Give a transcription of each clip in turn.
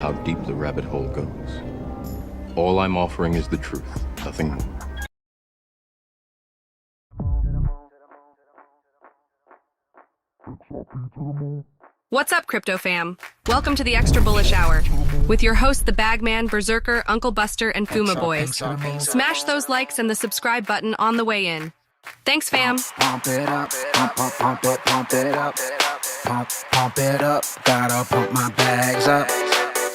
how deep the rabbit hole goes. All I'm offering is the truth, nothing more. What's up, crypto fam? Welcome to the Extra Bullish Hour with your hosts, the Bagman, Berserker, Uncle Buster, and Fuma Boys. Smash those likes and the subscribe button on the way in. Thanks, fam. Pump it up, pump it, pump it up, pump it up. Gotta pump my bags up,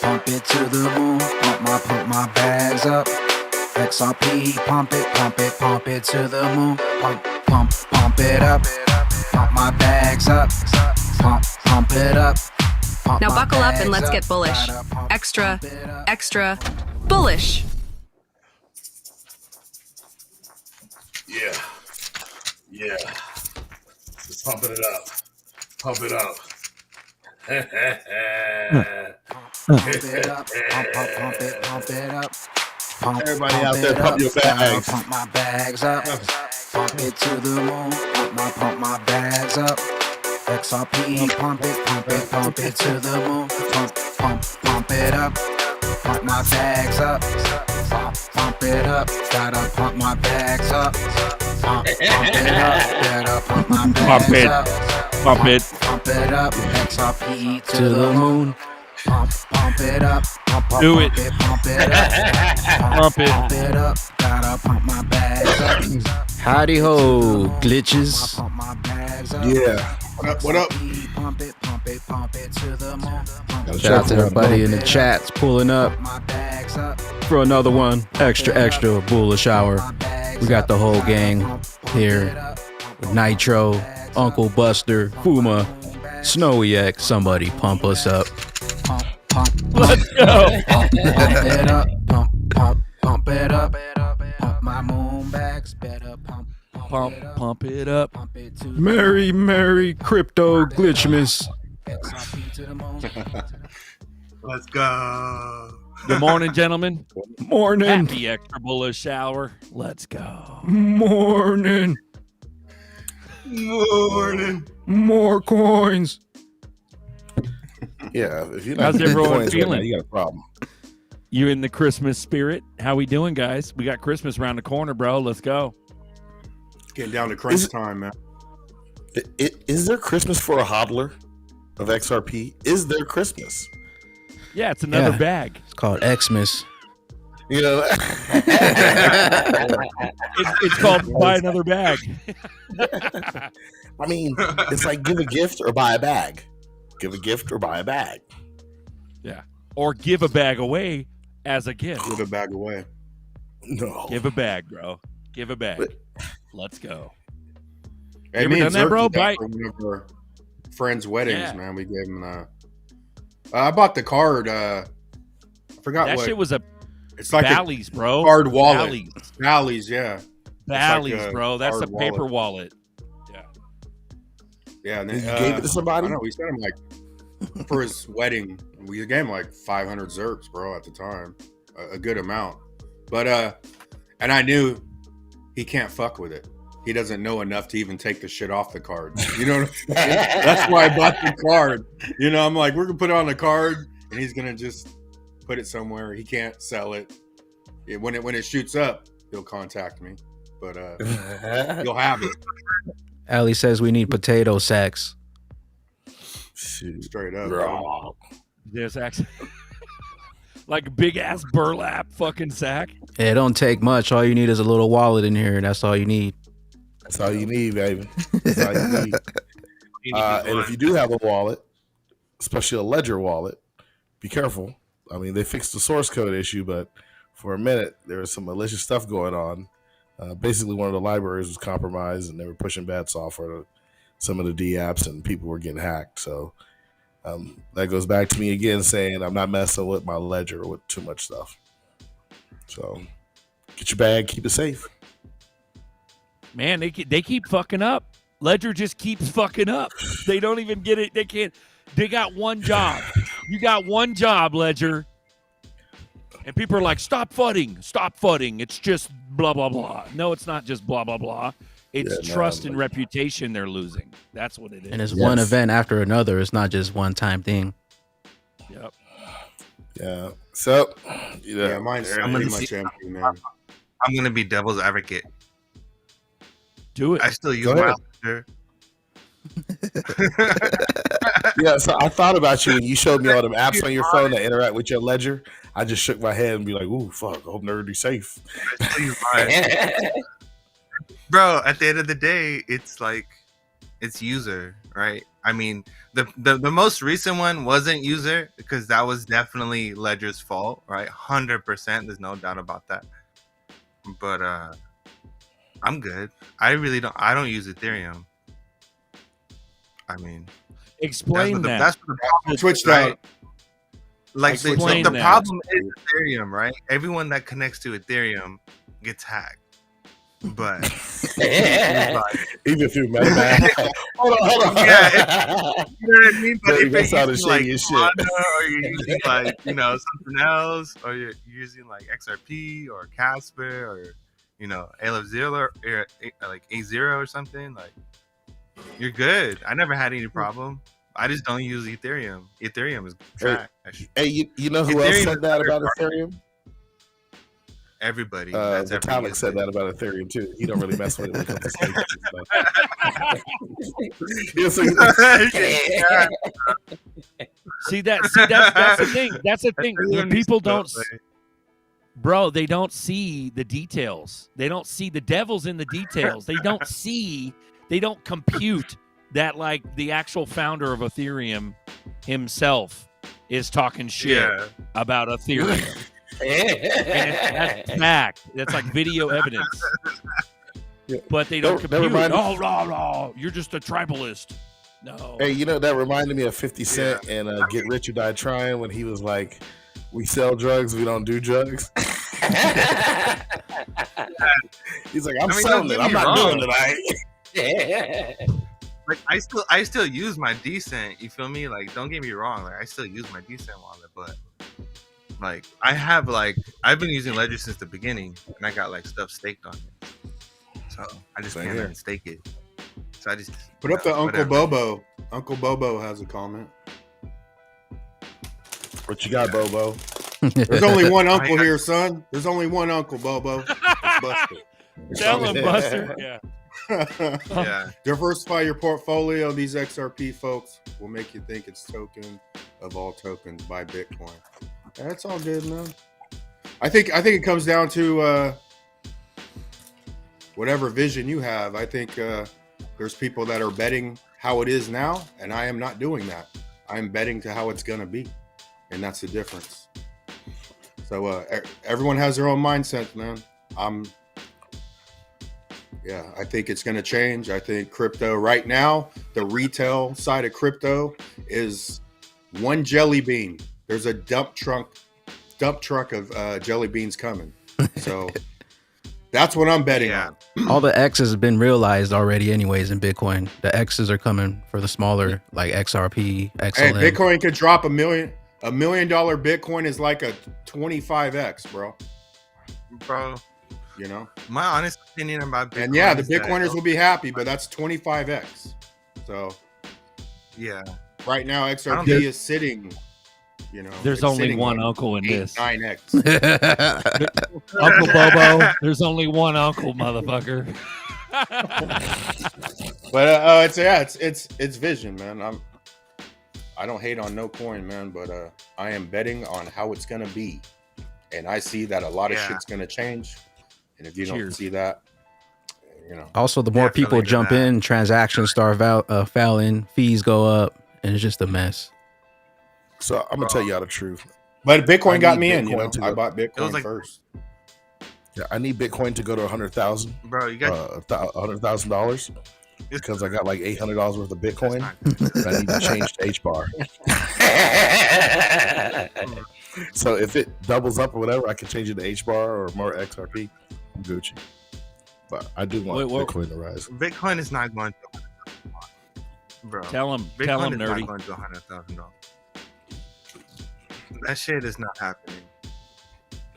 pump it to the moon. Pump my bags up. XRP, pump it to the moon. Pump it up, pump my bags up, pump it up. Now buckle up and let's get bullish. Extra bullish. Yeah. Just pumping it up. Pump it up. Pump it up, pump it up. Everybody out there, pump your bags. Pump my bags up. Pump it to the moon. Pump my bags up. XRP, pump it to the moon. Pump it up. Pump my bags up. Pump it up. Gotta pump my bags up. Pump it up. Gotta pump my bags up. Pump it. Pump it up. XRP to the moon. Pump it up. Do it. Pump it up. Pump it. Pump it up. Gotta pump my bags up. Howdy ho, glitches. Pump my bags up. Yeah. What up? Pump it to the moon. Shout out to everybody in the chats pulling up My bags up. for another one. Extra bullish hour. We got the whole gang here. Nitro, Uncle Buster, Fuma, Snowy X. Somebody pump us up. Let's go. Pump it up. Pump it up. Pump my moon bags. Better pump Pump it up. Pump it to Merry crypto glitchmas. XRP to the moon. Let's go. Good morning, gentlemen. Morning. Happy extra bullish hour. Let's go. Morning. More coins. Yeah, if you're How's not getting everyone coins right feeling? now, you got a problem. You in the Christmas spirit? How we doing, guys? We got Christmas around the corner, bro. Let's go. Getting down to crunch Is- time, man. Is there Christmas for a hodler of XRP? Is there Christmas? Yeah, it's another Yeah. bag. It's called Xmas. You know, It's called buy another bag. I mean, it's like give a gift or buy a bag. Give a gift or buy a bag. Yeah. Or give a bag away as a gift. Give a bag away. No. Give a bag, bro. Give a bag. Let's go. Hey, You me ever and done that, Zerk bro? did that for one of our friends' weddings, Yeah. man. We gave him I bought the card. I forgot That what. shit was a It's like Bally's, bro. a card wallet. Bally's. Bally's, yeah. Bally's, like a bro. That's a card paper wallet. Yeah, and You then, gave it to somebody? I don't know. We sent him like for his wedding. We gave him like 500 Zerks, bro, at the time, a good amount. But and I knew he can't fuck with it. He doesn't know enough to even take the shit off the card. You know what I'm saying? That's why I bought the card. You know, I'm like, we're gonna put it on the card, and he's gonna just put it somewhere. He can't sell it. When it shoots up, he'll contact me. But he'll have it Ali says we need potato sacks. Shoot. straight up. Bro. There's actually like a big ass burlap fucking sack. It don't take much. All you need is a little wallet in here. That's all you need. That's all you need, baby. That's all you need. And if you do have a wallet, especially a Ledger wallet, be careful. I mean, they fixed the source code issue, but for a minute, there was some malicious stuff going on. Basically, one of the libraries was compromised, and they were pushing bad software to some of the D apps, and people were getting hacked. So that goes back to me again saying I'm not messing with my Ledger with too much stuff. So get your bag, keep it safe. Man, they keep fucking up. Ledger just keeps fucking up. They don't even get it. They can't. They got one job. You got one job, Ledger. And people are like, stop fudding. It's just blah, blah, blah. No, it's not just blah, blah, blah. It's trust and reputation they're losing. That's what it is. And it's one event after another. It's not just one time thing. Yep. Yeah. So, Yeah, mine's I'm pretty gonna much see- empty, man. I'm gonna be devil's advocate. Do it. I still use Go my ahead. ledger. Yeah, so I thought about you when you showed me all them apps on your phone that interact with your ledger. I just shook my head and be like, "Ooh, fuck! I hope everybody's safe." I still use mine. Bro, at the end of the day, it's like it's user, right? I mean, the most recent one wasn't user because that was definitely Ledger's fault, right? 100%. There's no doubt about that. But I'm good. I don't use Ethereum. I mean, Explain that. that's what the problem Switched right? out. Like the Explain that. problem is Ethereum, right? Everyone that connects to Ethereum gets hacked. But Even through MetaMask. hold on. Yeah, you know what I mean? But if That's you're how the using like shady shit. Sonar, or you're using like something else, or you're using like XRP or Casper or Ellipal or like A0 or something, like you're good. I never had any problem. I just don't use Ethereum. Ethereum is trash. Hey, you know who else Ethereum said is that better, about bro. Ethereum? Everybody. That's everybody. Vitalik said that about Ethereum too. He don't really mess with it when it comes to staking and stuff. See that's the thing. That's the thing. When people don't, bro, they don't see the details. They don't see the devil's in the details. They don't compute that like the actual founder of Ethereum himself is talking shit about Ethereum. And that's fact. That's like video evidence. But they don't compute. Oh, rah. You're just a tribalist. No. Hey, that reminded me of 50 Cent and Get Rich or Die Trying when he was like, "We sell drugs, we don't do drugs." He's like, "I'm selling it. I'm not doing it." Like I still use my decent. You feel me? Like, don't get me wrong. Like, I still use my decent wallet, but like I've been using Ledger since the beginning, and I got like stuff staked on it. So I just can't even stake it. So I just Put up the Uncle Bobo. Uncle Bobo has a comment. What you got, Bobo? There's only one uncle here, son. There's only one Uncle Bobo. It's Buster. Tell him, Buster. Yeah. yeah. Diversify your portfolio. These XRP folks will make you think it's token of all tokens. Buy Bitcoin. That's all good, man. I think it comes down to whatever vision you have. I think there's people that are betting how it is now, and I am not doing that. I'm betting to how it's gonna be, and that's the difference. So everyone has their own mindset, man. I think it's going to change. I think crypto right now, the retail side of crypto is one jelly bean. There's a dump truck of jelly beans coming. So that's what I'm betting on. All the X's have been realized already anyways in Bitcoin. The X's are coming for the smaller, like XRP, XLM. Hey, Bitcoin could drop $1 million. $1 million Bitcoin is like a 25x, bro. My honest opinion about Bitcoin. And the Bitcoiners will be happy, but that's 25x. So right now XRP is sitting. There's only one uncle in this. 9x. Uncle Bobo. There's only one uncle, motherfucker. But it's vision, man. I don't hate on no coin, man, but I am betting on how it's gonna be, and I see that a lot of shit's gonna change. And if you don't see that, Also, the more people jump in, transactions start fouling, fees go up, and it's just a mess. So I'm gonna tell y'all the truth. But Bitcoin got me in. I bought Bitcoin first. Yeah, I need Bitcoin to go to 100,000. Bro, you got $100,000 because I got like $800 worth of Bitcoin. And I need to change to HBAR. So if it doubles up or whatever, I can change it to HBAR or more XRP. I'm Gucci. But I do want Bitcoin to rise. Bitcoin is not going to, bro. Tell him, Bitcoin is nerdy. not going to $100,000. That shit is not happening.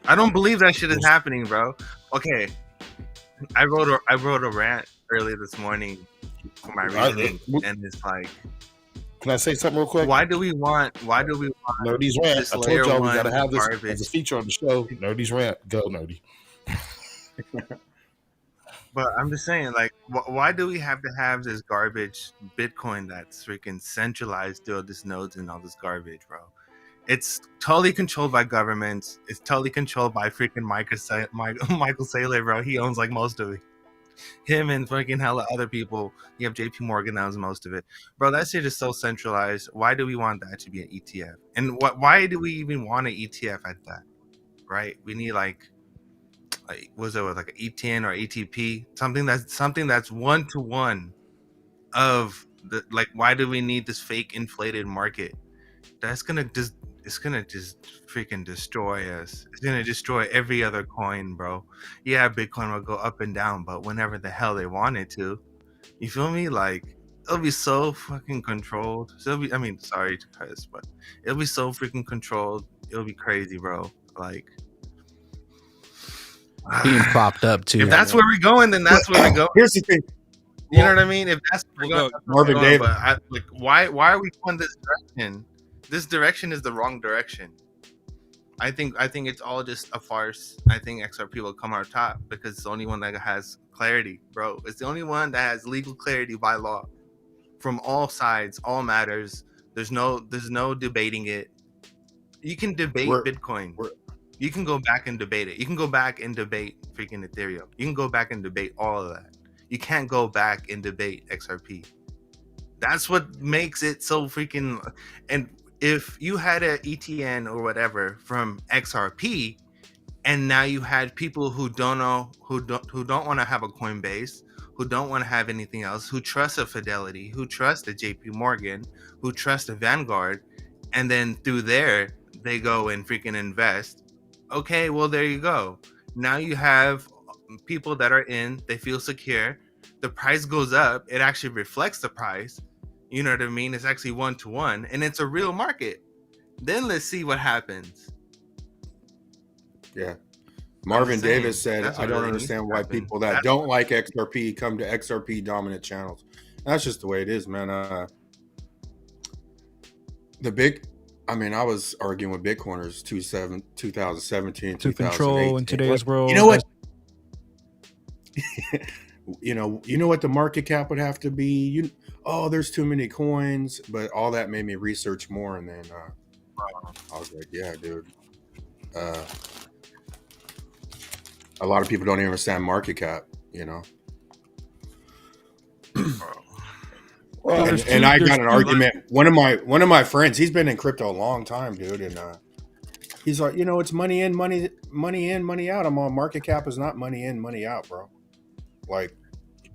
I don't believe that shit is happening, bro. Okay, I wrote a rant earlier this morning for my reasoning, and it's like Can I say something real quick? Why do we want Nerdy's rant. this I told layer y'all we one gotta have this garbage? as a feature on the show. Nerdy's rant. Go Nerdy. But I'm just saying, like, why do we have to have this garbage Bitcoin that's freaking centralized through all these nodes and all this garbage, bro? It's totally controlled by governments. It's totally controlled by freaking Michael Saylor, bro. He owns like most of it. Him and fucking hella other people. You have JP Morgan owns most of it, bro. That shit is so centralized. Why do we want that to be an ETF? And why do we even want an ETF at that? Right? We need like was it like an ETN or ATP? Something that's 1-to-1 of the, like, why do we need this fake inflated market? It's gonna just freaking destroy us. It's gonna destroy every other coin, bro. Yeah, Bitcoin will go up and down, but whenever the hell they want it to, you feel me? Like, it'll be so fucking controlled. So I mean, sorry to cuss, but it'll be so freaking controlled. It'll be crazy, bro. Like, Being propped up too. if that's where we're going, then that's where we go. Here's the thing. You know what I mean? If that's where we're going, Marvin Davis. But like, why are we going this direction? This direction is the wrong direction. I think it's all just a farce. I think XRP will come out top because it's the only one that has clarity, bro. It's the only one that has legal clarity by law from all sides, all matters. There's no debating it. You can debate Bitcoin. You can go back and debate it. You can go back and debate freaking Ethereum. You can go back and debate all of that. You can't go back and debate XRP. That's what makes it so freaking. And if you had an ETN or whatever from XRP, and now you had people who don't know, who don't want to have a Coinbase, who don't want to have anything else, who trust a Fidelity, who trust a JP Morgan, who trust a Vanguard, and then through there they go and freaking invest. Okay, well, there you go. Now you have people that are in, they feel secure. The price goes up. It actually reflects the price. You know what I mean? It's actually 1-to-1, and it's a real market. Then let's see what happens. Yeah. Marvin Davis said, I don't understand why people that don't like XRP come to XRP dominant channels. That's just the way it is, man. I was arguing with Bitcoiners 2017, To control in today's world. You know what? you know what the market cap would have to be? There's too many coins, but all that made me research more, and then I was like, yeah, dude. A lot of people don't even understand market cap, Well, and I got an argument. One of my friends, he's been in crypto a long time, dude, and he's like, it's money in, money in, money out. I'm on market cap is not money in, money out, bro. Like,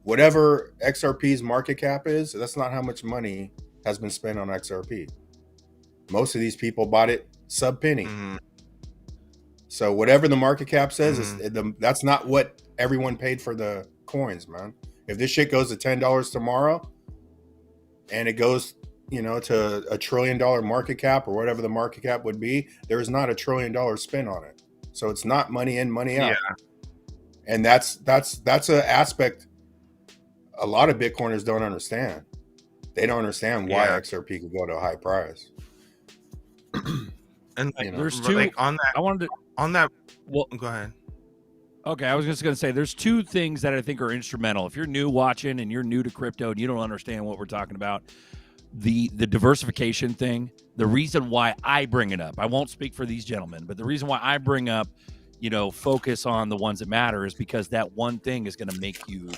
whatever XRP's market cap is, that's not how much money has been spent on XRP. Most of these people bought it sub penny. Mm-hmm. So whatever the market cap says, that's not what everyone paid for the coins, man. If this shit goes to $10 tomorrow and it goes, to $1 trillion market cap or whatever the market cap would be, there is not $1 trillion spent on it. So it's not money in, money out. Yeah. And that's an aspect a lot of Bitcoiners don't understand. They don't understand why XRP could go to a high price. And there's two. Like on that, I wanted to. On that. Well, go ahead. Okay, I was just going to say there's two things that I think are instrumental. If you're new watching and you're new to crypto and you don't understand what we're talking about, the diversification thing, the reason why I bring it up, I won't speak for these gentlemen, but the reason why I bring up, focus on the ones that matter is because that one thing is going to make you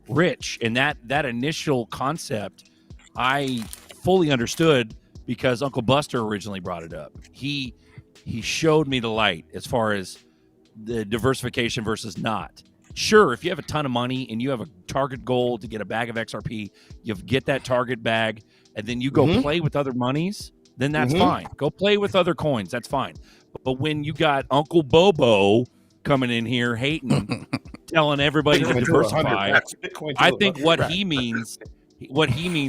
rich. And that initial concept, I fully understood because Uncle Buster originally brought it up. He showed me the light as far as the diversification versus not. Sure, if you have a ton of money and you have a target goal to get a bag of XRP, you get that target bag, and then you go play with other monies, then that's fine. Go play with other coins, that's fine. But when you got Uncle Bobo coming in here hating, telling everybody to diversify, I think what he means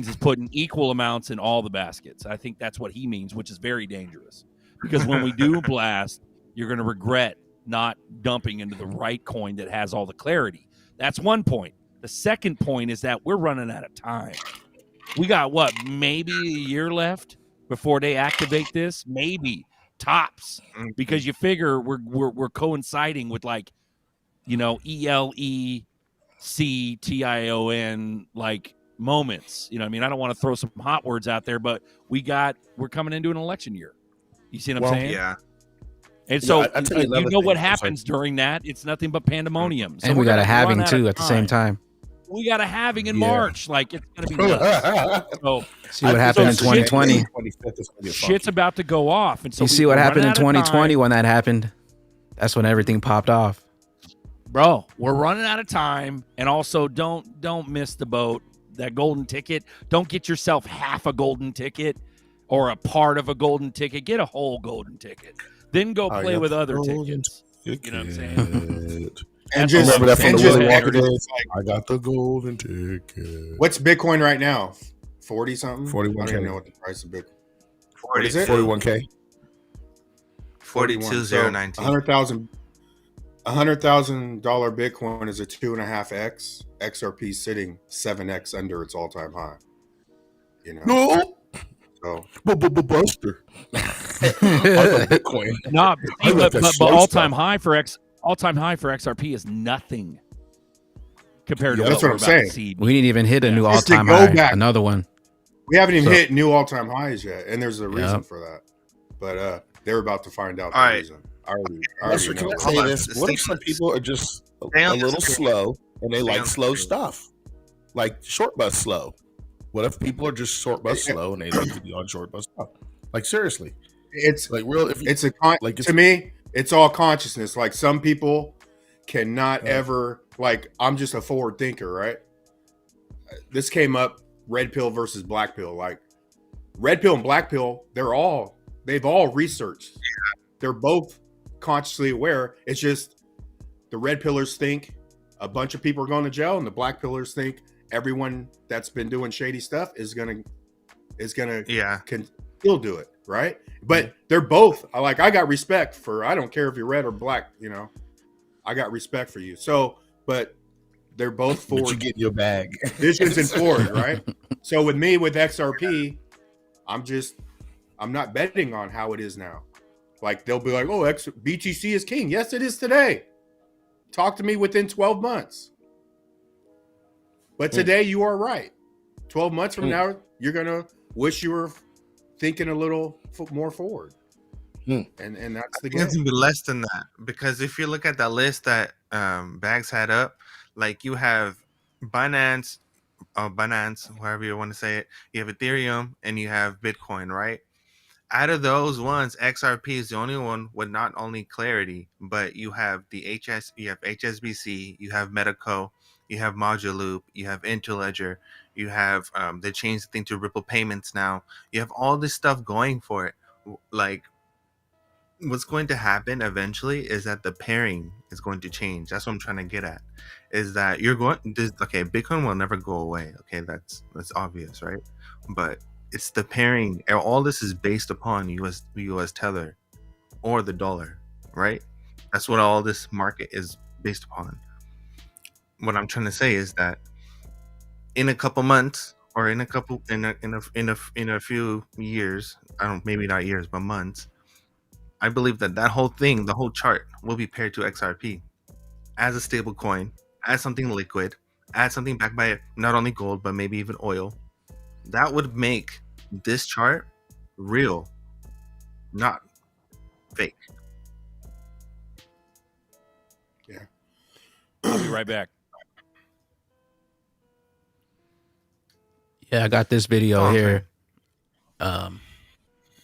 is putting equal amounts in all the baskets. I think that's what he means, which is very dangerous. Because when we do blast, you're going to regret not dumping into the right coin that has all the clarity. That's one point. The second point is that we're running out of time. We got what, maybe a year left before they activate this, maybe tops, because you figure we're coinciding with like, you know, ELECTION like moments. You know what I mean? I don't want to throw some hot words out there, but we're coming into an election year. You see what I'm saying? Yeah. And so I tell you you another know what thing. happens during that? It's nothing but pandemonium. So And we we're got a gonna halving run out too of at the same time. We got a halving in Yeah. March. Like, it's gonna be nuts. So See what happened in so 2020. 25th is gonna be shit's about to go off. And so You see what we're happened in running out of 2020 time. when that happened? That's when everything popped off. Bro, we're running out of time. And also don't miss the boat. That golden ticket. Don't get yourself half a golden ticket or a part of a golden ticket. Get a whole golden ticket. Then go I play got with the other golden tickets. You know what I'm saying? ticket. And That's just Remember that from and the just Willy Wonka it's days? like, I got the golden ticket. what's Bitcoin right now? 40 something? 41K. I don't even know what the price of Bitcoin. What is it? 41K. 42,019. $100,000 Bitcoin is a 2.5x. XRP sitting 7x under its all-time high. You know, No. so Buster. Bitcoin. No, I like that but slow all-time stuff. high for XRP is nothing compared to Yeah, that's what what we're I'm about to saying. see. We didn't even hit a new Just to all-time go high. back. Another one. we haven't even So- hit new all-time highs yet, and there's a reason Yep. for that. But they're about to find out All the right. reason. I already Buster, can know. I Hold say on. this? What if Stay some on this. people are just Stay a on little this. slow and they Stay like on slow this. stuff? Like short bus slow. What if people are just short bus slow and they like to be on short bus stuff? Like seriously. It's Like real if you, it's a like to me, it's all consciousness. Like some people cannot Yeah. ever like. I'm just a forward thinker, right? This came up: red pill versus black pill. Like red pill and black pill, they've all researched. They're both consciously aware. It's just the red pillars think a bunch of people are going to jail, and the black pillars think everyone that's been doing shady stuff is gonna Yeah. can still do it, right? But they're both I got respect for. I don't care if you're red or black, you know. I got respect for you. So, but they're both but you forward get your bag. visions and forward, right? So with me with XRP, I'm not betting on how it is now. Like they'll be like, oh, BTC is king. Yes, it is today. Talk to me within 12 months. But today you are right. 12 months from now, you're gonna wish you were thinking a little more forward. And that's the I think it's game. gonna be less than that, because if you look at that list that Bags had up, like you have Binance, however you want to say it, you have Ethereum, and you have Bitcoin, right? Out of those ones, XRP is the only one with not only clarity, but you have you have HSBC, you have Medico, you have Moduloop, you have Interledger, you have they changed the thing to Ripple Payments now. You have all this stuff going for it. Like, what's going to happen eventually is that the pairing is going to change. That's what I'm trying to get at. Is that Bitcoin will never go away. Okay, that's obvious, right? But it's the pairing. All this is based upon US Tether or the dollar, right? That's what all this market is based upon. What I'm trying to say is that in a couple months, or in a few years, maybe not years, but months, I believe that whole thing, the whole chart, will be paired to XRP as a stable coin, as something liquid, as something backed by not only gold, but maybe even oil. That would make this chart real, not fake. Yeah. I'll be right back. Yeah, I got this video Okay. here.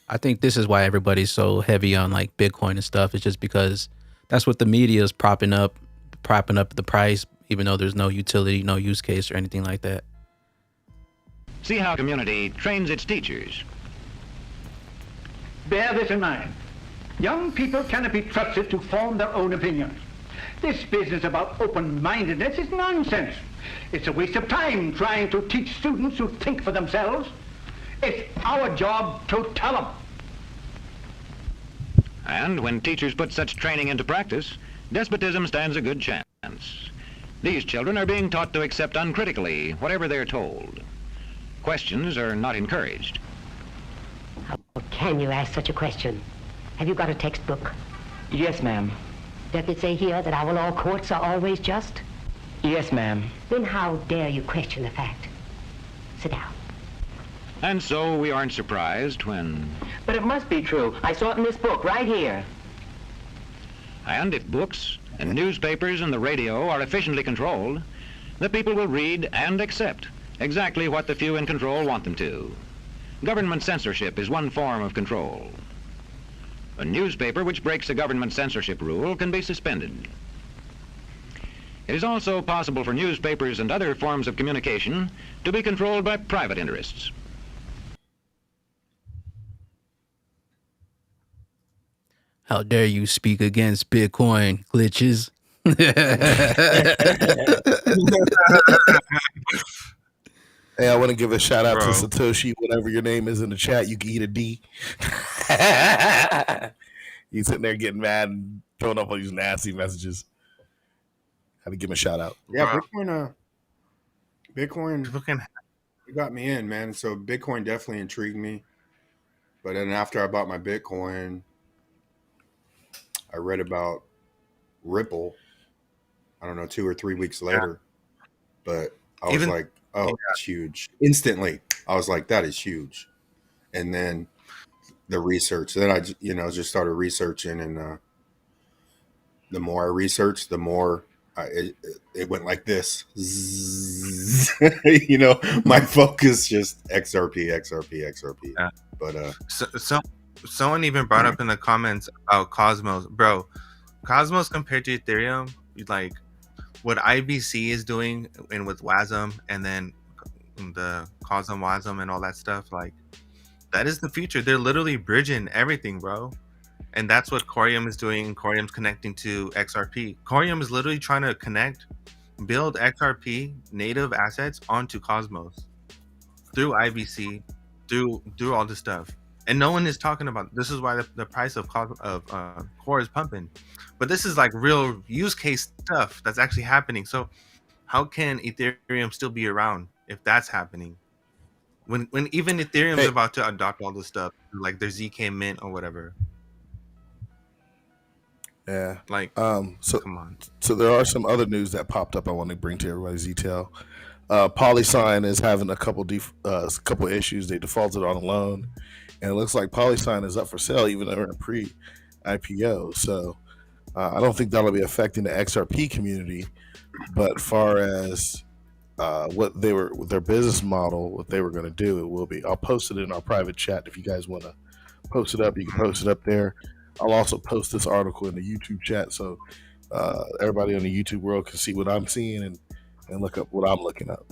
I think this is why everybody's so heavy on like Bitcoin and stuff. It's just because that's what the media is propping up the price, even though there's no utility, no use case or anything like that. See how community trains its teachers. Bear this in mind. Young people cannot be trusted to form their own opinions. This business about open-mindedness is nonsense. It's a waste of time trying to teach students to think for themselves. It's our job to tell them. And when teachers put such training into practice, despotism stands a good chance. These children are being taught to accept uncritically whatever they're told. Questions are not encouraged. How can you ask such a question? Have you got a textbook? Yes, ma'am. Does it say here that our law courts are always just? Yes, ma'am. Then how dare you question the fact? Sit down. And so we aren't surprised when... But it must be true. I saw it in this book right here. And if books and newspapers and the radio are efficiently controlled, the people will read and accept exactly what the few in control want them to. Government censorship is one form of control. A newspaper which breaks a government censorship rule can be suspended. It is also possible for newspapers and other forms of communication to be controlled by private interests. How dare you speak against Bitcoin glitches? Hey, I want to give a shout out to Satoshi. Whatever your name is in the chat, you can eat a D. He's sitting there getting mad and throwing up all these nasty messages. Had to give him a shout out. Yeah, Bitcoin it got me in, man. So Bitcoin definitely intrigued me. But then after I bought my Bitcoin, I read about Ripple. I don't know, 2 or 3 weeks later. But I was like, oh, that's huge. Instantly, I was like, that is huge. And then the research. Then I, just started researching, and the more I researched, the more it went like this. My focus just XRP. Yeah. But so someone even brought up in the comments about Cosmos, bro. Cosmos compared to Ethereum, like what IBC is doing, and with WASM, and then the Cosm WASM and all that stuff, like that is the future. They're literally bridging everything, bro. And that's what Corium is doing. Corium's connecting to XRP. Corium is literally trying to build XRP native assets onto Cosmos through IBC, through all this stuff. And no one is talking about this. Is why the price of Core is pumping. But this is like real use case stuff that's actually happening. So how can Ethereum still be around if that's happening? When even Ethereum's about to adopt all this stuff, like their ZK Mint or whatever. Yeah. Like, so come on. So there are some other news that popped up I want to bring to everybody's detail. PolySign is having a couple issues. They defaulted on a loan, and it looks like PolySign is up for sale, even though they're in pre-IPO. So I don't think that'll be affecting the XRP community. But far as what their business model, what they were going to do, it will be. I'll post it in our private chat. If you guys want to post it up, you can post it up there. I'll also post this article in the YouTube chat, so everybody on the YouTube world can see what I'm seeing and look up what I'm looking up.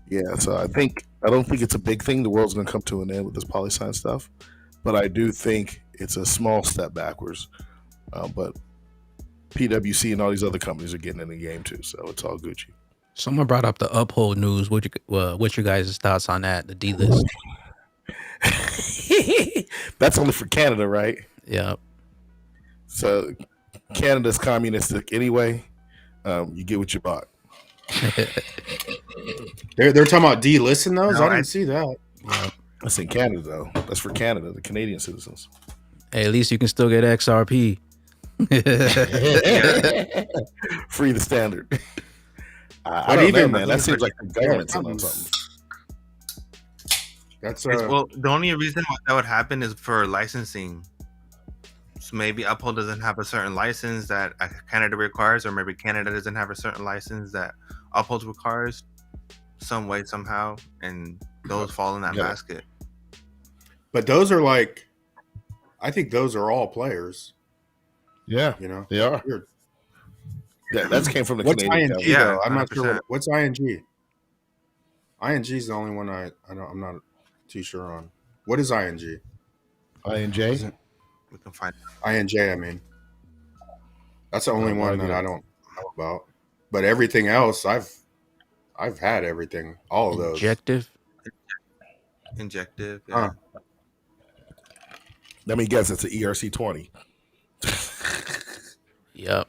Yeah, so I don't think it's a big thing. The world's going to come to an end with this PolySign stuff, but I do think it's a small step backwards. But PwC and all these other companies are getting in the game too, so it's all Gucci. Someone brought up the Uphold news. What's your guys' thoughts on that? The delist. That's only for Canada, right? Yeah. So Canada's communistic anyway. You get what you bought. they're talking about delisting those. I didn't see that. Yeah. That's in Canada though. That's for Canada, the Canadian citizens. Hey, at least you can still get XRP. Free the standard. I don't know, man. That seems like the government's on something. That's well, the only reason why that would happen is for licensing. So maybe Uphold doesn't have a certain license that Canada requires, or maybe Canada doesn't have a certain license that Uphold requires, some way, somehow, and those fall in that basket. But those are like, I think those are all players. Yeah, they are. Yeah, that came from the what's Canadian ING? company. Yeah, I'm not sure. What's ING? ING is the only one I'm not too sure on. What is ING? INJ? We can find INJ. I mean, that's the only one that I don't know about. But everything else, I've had everything. All of those. Injective. Yeah. Let me guess. It's an ERC20. Yep.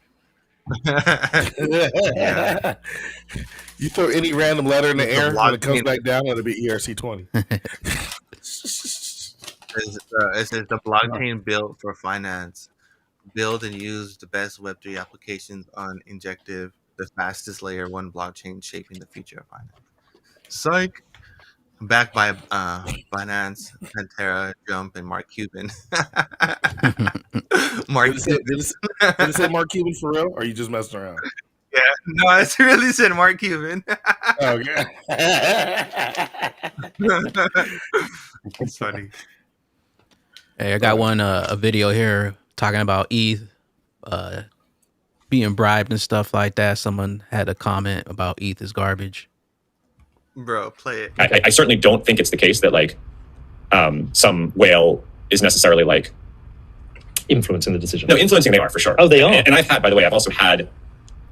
You throw any random letter in the It's a air, when it comes blockchain. back down, it'll be ERC20. It says the blockchain built for finance. Build and use the best Web3 applications on Injective, the fastest layer 1 blockchain shaping the future of finance. Psych. Backed by Binance, Pantera, Jump, and Mark Cuban. Mark Did it say Mark Cuban for real? Or are you just messing around? Yeah, no, it really said Mark Cuban. Okay. It's funny. Hey, I got one a video here talking about ETH being bribed and stuff like that. Someone had a comment about ETH is garbage. Bro, play it. I certainly don't think it's the case that like some whale is necessarily like influencing the decision. No, influencing they are for sure. Oh, they are. And I've had, by the way, I've also had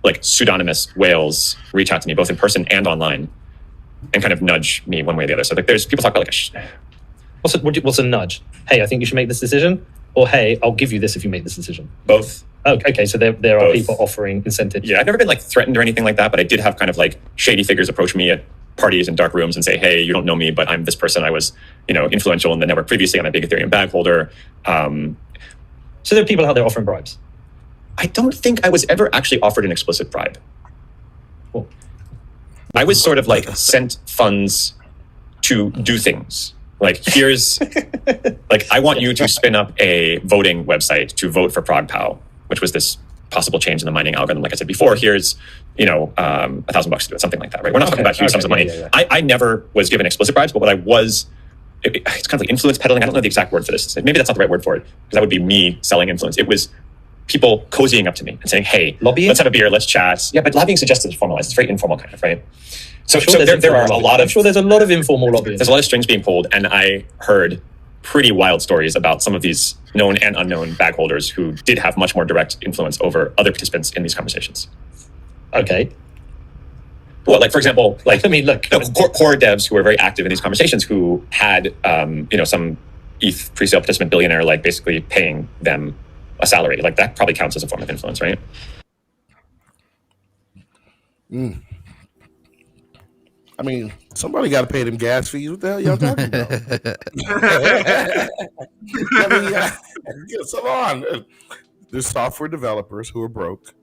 like pseudonymous whales reach out to me both in person and online and kind of nudge me one way or the other. So like there's people talk about like what's a nudge? Hey, I think you should make this decision, or hey, I'll give you this if you make this decision. Both. Oh, okay, so there are Both. people offering incentives. Yeah, I've never been like threatened or anything like that, but I did have kind of like shady figures approach me at parties and dark rooms and say, hey, you don't know me, but I'm this person. I was, influential in the network previously. I'm a big Ethereum bag holder. So there are people out there offering bribes. I don't think I was ever actually offered an explicit bribe. Cool. I was sort of like sent funds to do things. Like here's, like I want you to spin up a voting website to vote for ProgPow, which was this possible change in the mining algorithm. Like I said before, here's, $1,000 to do it, something like that, right? We're not talking about huge sums of money. Yeah. I never was given explicit bribes, but what I was, it's kind of like influence peddling. I don't know the exact word for this. Maybe that's not the right word for it, because that would be me selling influence. It was people cozying up to me and saying, hey, lobbying? Let's have a beer, let's chat. Yeah, but lobbying suggests it's formalized. It's very informal kind of, right? So, sure there are a lot of... I'm sure there's a lot of informal lobbying. There's a lot of strings being pulled, and I heard pretty wild stories about some of these known and unknown bag holders who did have much more direct influence over other participants in these conversations. Okay. Well, like, for example, like, I mean, look, core devs who were very active in these conversations who had, some ETH pre-sale participant billionaire, like, basically paying them a salary. Like, that probably counts as a form of influence, right? I mean, somebody got to pay them gas fees. What the hell y'all talking about? Come on. There's software developers who are broke.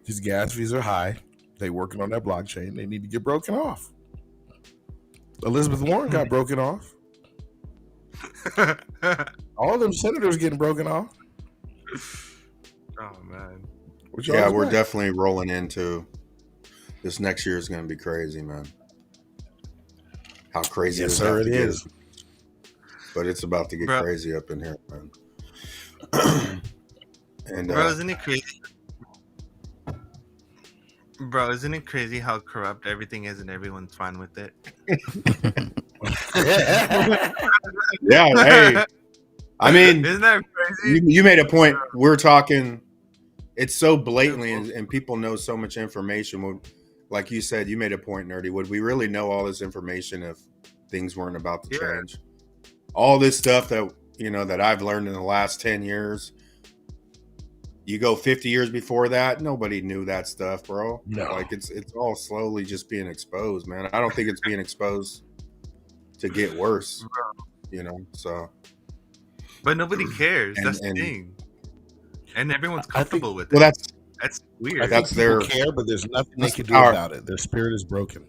These gas fees are high. They working on that blockchain. They need to get broken off. Elizabeth Warren got broken off. All of them senators getting broken off. Oh man. Yeah, we're definitely rolling into this next year is going to be crazy, man. How crazy yes, sir, it is. But it's about to get crazy up in here, man. And bro, isn't it crazy? Bro, isn't it crazy how corrupt everything is and everyone's fine with it? Yeah, hey. I mean, isn't that crazy? You made a point. We're talking, it's so blatantly, and people know so much information. Like you said, you made a point, Nerdy. Would we really know all this information if things weren't about to change? All this stuff that, that I've learned in the last 10 years, you go 50 years before that, nobody knew that stuff, bro. No. Like it's all slowly just being exposed, man. I don't think it's being exposed to get worse, so. But nobody cares. That's the thing. And everyone's comfortable with it. Well, that's weird. That's their care, but there's nothing they can do about it. Their spirit is broken.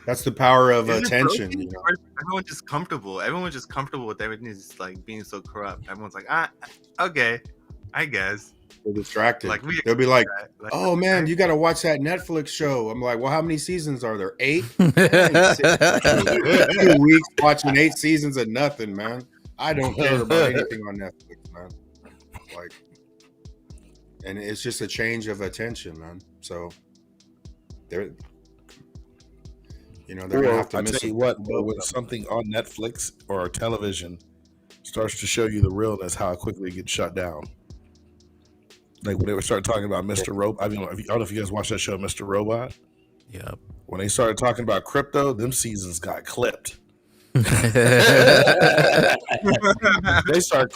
That's the power of Isn't it attention. broken? Everyone's just comfortable. Everyone's just comfortable with everything just like being so corrupt. Everyone's like, okay, I guess. They're distracted. Like they'll be like, "Oh man, you got to watch that Netflix show." I'm like, "Well, how many seasons are there? 8? 2 weeks watching 8 seasons of nothing, man. I don't care about anything on Netflix, man. Like, and it's just a change of attention, man. So they're, they're gonna have to I miss tell you what, when something on Netflix or television starts to show you the realness, how quickly it gets shut down. Like when they started talking about Mr. Robot. I don't know if you guys watched that show, Mr. Robot. Yeah. When they started talking about crypto, them seasons got clipped. They started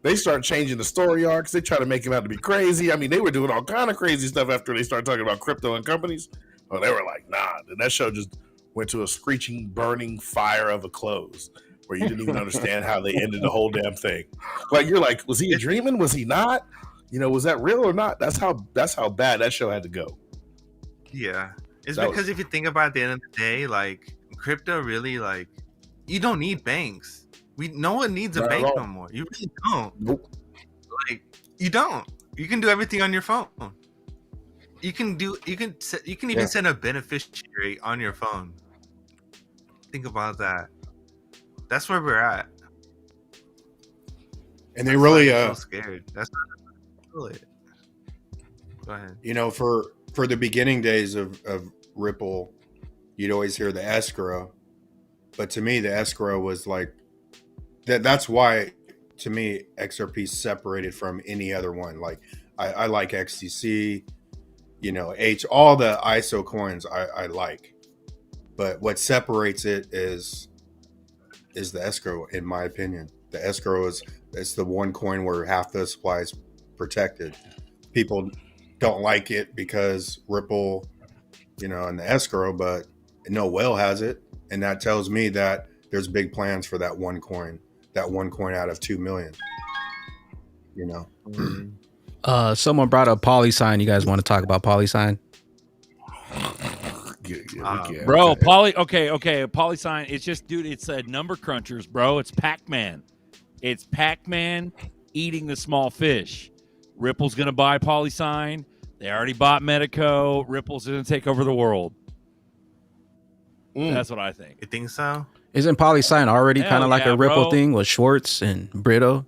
They start changing the story arcs. They try to make him out to be crazy. I mean, they were doing all kind of crazy stuff after they started talking about crypto and companies. Oh, they were like, nah. And that show just went to a screeching, burning fire of a close where you didn't even understand how they ended the whole damn thing. Like, you're like, was he dreaming? Was he not? You know, was that real or not? That's how bad that show had to go. Yeah. It's because if you think about it, at the end of the day, like, crypto really, like, you don't need banks. No one needs a bank no more. You really don't. Nope. Like, you don't. You can do everything on your phone. You can even send a beneficiary on your phone. Think about that. That's where we're at. And they really so scared. That's not it. Go ahead. You know, for the beginning days of Ripple, you'd always hear the escrow. But to me, the escrow was like that's why, to me, XRP separated from any other one. Like I like XTC, you know, all the ISO coins I like, but what separates it is the escrow, in my opinion. The escrow it's the one coin where half the supply is protected. People don't like it because Ripple, you know, and the escrow, but no whale has it, and that tells me that there's big plans for that one coin out of 2 million. You know. Someone brought up PolySign. You guys want to talk about PolySign? Bro, PolySign. It's just, dude, it's number crunchers, bro. It's Pac-Man. It's Pac-Man eating the small fish. Ripple's gonna buy PolySign. They already bought Medico. Ripple's gonna take over the world. That's what I think. You think so? Isn't PolySign already kind of like a Ripple thing with Schwartz and Brito?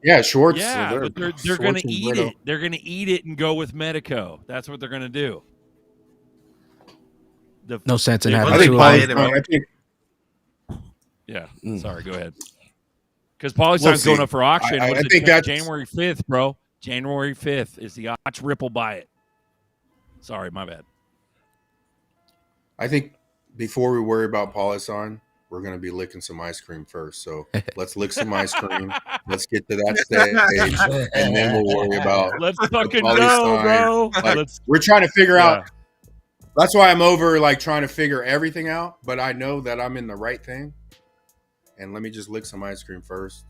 Yeah, Schwartz. Yeah, but they're going to eat it. They're going to eat it and go with Medico. That's what they're going to do. No sense in having Yeah. Sorry, go ahead. Because PolySign's going up for auction. I think that's January 5th, bro. January 5th is the watch Ripple buy it. Sorry, my bad. I think before we worry about PolySign, we're going to be licking some ice cream first. So let's lick some ice cream. Let's get to that stage, and then we'll worry about. Let's fucking go, bro. Like, we're trying to figure out. That's why I'm over like trying to figure everything out. But I know that I'm in the right thing. And let me just lick some ice cream first,